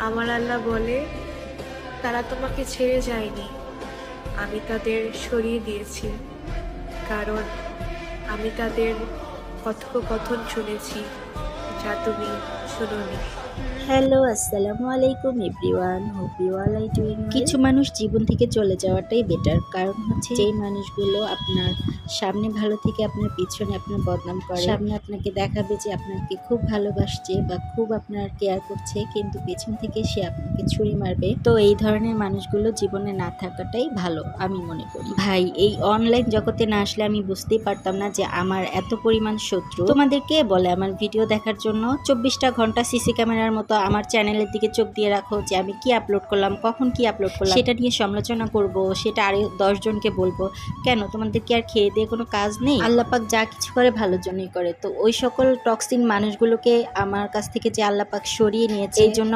আমার আল্লাহ বলে, তারা তোমাকে ছেড়ে যায়নি, আমি তাদের সরিয়ে দিয়েছি, কারণ আমি তাদের কথোপকথন শুনেছি যা তুমি শুনোনি। হ্যালো, আসসালামু আলাইকুম everyone, hope you all are doing well. কিছু মানুষ জীবন থেকে চলে যাওয়াটাই বেটার, কারণ হচ্ছে যেই মানুষগুলো আপনার সামনে ভালো থেকে আপনার পিছনে আপনার বদনাম করে, সামনে আপনাকে দেখাবে যে আপনাকে খুব ভালোবাসছে বা খুব আপনার কেয়ার করছে, কিন্তু পেছন থেকে সে আপনাকে ছুরি মারবে। তো এই ধরনের মানুষগুলো জীবনে না থাকাটাই ভালো আমি মনে করি। ভাই, এই অনলাইন জগতে না আসলে আমি বুঝতেই পারতাম না যে আমার এত পরিমাণ শত্রু। তোমাদের কে বলে আমার ভিডিও দেখার জন্য 24টা ঘন্টা সিসি ক্যামেরার মতো আমার চ্যানেলের দিকে চোখ দিয়ে রাখো যে আমি কি আপলোড করলাম, কখন কি আপলোড করলাম, সেটা নিয়ে সমালোচনা করব, সেটা আরো 10 জনকে বলবো? কেন, তোমাদের কি আর খেয়ে দিয়ে কোনো কাজ নেই? আল্লাহ পাক যা কিছু করে ভালোর জন্যই করে। তো ওই সকল টক্সিন মানুষগুলোকে আমার কাছ থেকে যে আল্লাহ পাক সরিয়ে নিয়েছে, এই জন্য